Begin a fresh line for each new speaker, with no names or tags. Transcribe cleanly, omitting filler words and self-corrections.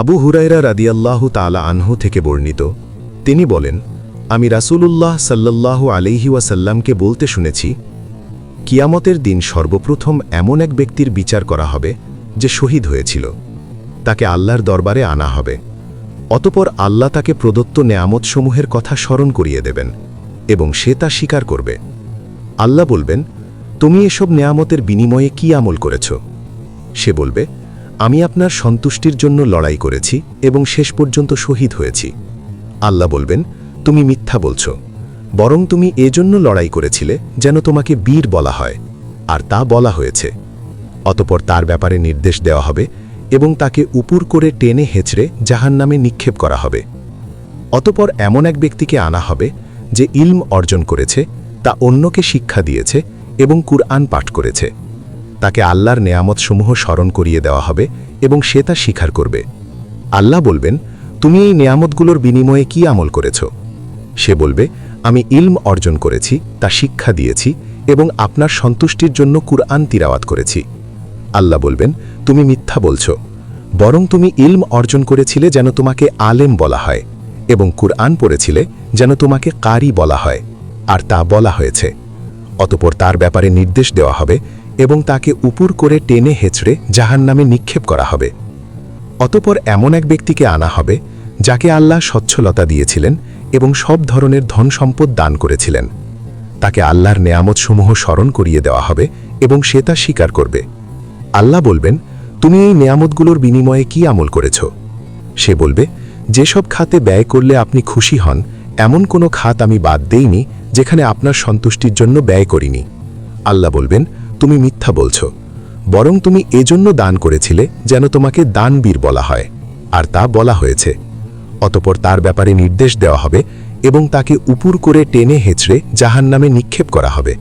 আবু হুরায়রা রাদিয়াল্লাহু তাআলা আনহু থেকে বর্ণিত, তিনি বলেন, আমি রাসূলুল্লাহ সাল্লাল্লাহু আলাইহি ওয়াসাল্লামকে বলতে শুনেছি, কিয়ামতের দিন সর্বপ্রথম এমন এক ব্যক্তির বিচার করা হবে যে শহীদ হয়েছিল। তাকে আল্লাহর দরবারে আনা হবে। অতঃপর আল্লাহ তাকে প্রদত্ত নেয়ামতসমূহের কথা স্মরণ করিয়ে দেবেন এবং সে তা স্বীকার করবে। আল্লাহ বলবেন, তুমি এসব নেয়ামতের বিনিময়ে কি আমল করেছ? সে বলবে, আমি আপনার সন্তুষ্টির জন্য লড়াই করেছি এবং শেষ পর্যন্ত শহীদ হয়েছি। আল্লাহ বলবেন, তুমি মিথ্যা বলছ, বরং তুমি এজন্য লড়াই করেছিলে যেন তোমাকে বীর বলা হয়, আর তা বলা হয়েছে। অতঃপর তার ব্যাপারে নির্দেশ দেওয়া হবে এবং তাকে উপুর করে টেনে হেঁচড়ে জাহান্নামে নিক্ষেপ করা হবে। অতঃপর এমন এক ব্যক্তিকে আনা হবে যে ইলম অর্জন করেছে, তা অন্যকে শিক্ষা দিয়েছে এবং কুরআন পাঠ করেছে। তাকে আল্লাহর নেয়ামতসমূহ স্মরণ করিয়ে দেওয়া হবে এবং সে তা স্বীকার করবে। আল্লাহ বলবেন, তুমি এই নেয়ামতগুলোর বিনিময়ে কি আমল করেছ? সে বলবে, আমি ইলম অর্জন করেছি, তা শিক্ষা দিয়েছি এবং আপনার সন্তুষ্টির জন্য কুরআন তিলাওয়াত করেছি। আল্লাহ বলবেন, তুমি মিথ্যা বলছ, বরং তুমি ইলম অর্জন করেছিলে যেন তোমাকে আলেম বলা হয় এবং কুরআন পড়েছিলে যেন তোমাকে কারি বলা হয়, আর তা বলা হয়েছে। অতঃপর তার ব্যাপারে নির্দেশ দেওয়া হবে এবং তাকে উপুর করে টেনে হেঁচড়ে জাহান্নামে নিক্ষেপ করা হবে। অতঃপর এমন এক ব্যক্তিকে আনা হবে যাকে আল্লাহ সচ্ছলতা দিয়েছিলেন এবং সব ধরনের ধন সম্পদ দান করেছিলেন। তাকে আল্লাহর নেয়ামতসমূহ স্মরণ করিয়ে দেওয়া হবে এবং সে তা স্বীকার করবে। আল্লাহ বলবেন, তুমি এই নেয়ামতগুলোর বিনিময়ে কি আমল করেছ? সে বলবে, যেসব খাতে ব্যয় করলে আপনি খুশি হন এমন কোনো খাত আমি বাদ দেইনি যেখানে আপনার সন্তুষ্টির জন্য ব্যয় করিনি। আল্লাহ বলবেন, তুমি মিথ্যা বলছ, বরং তুমি এজন্য দান করেছিলে যেন তোমাকে দানবীর বলা হয়, আর তা বলা হয়েছে। অতঃপর তার ব্যাপারে নির্দেশ দেওয়া হবে এবং তাকে উপুর করে টেনে হেঁচড়ে জাহান্নামে নিক্ষেপ করা হবে।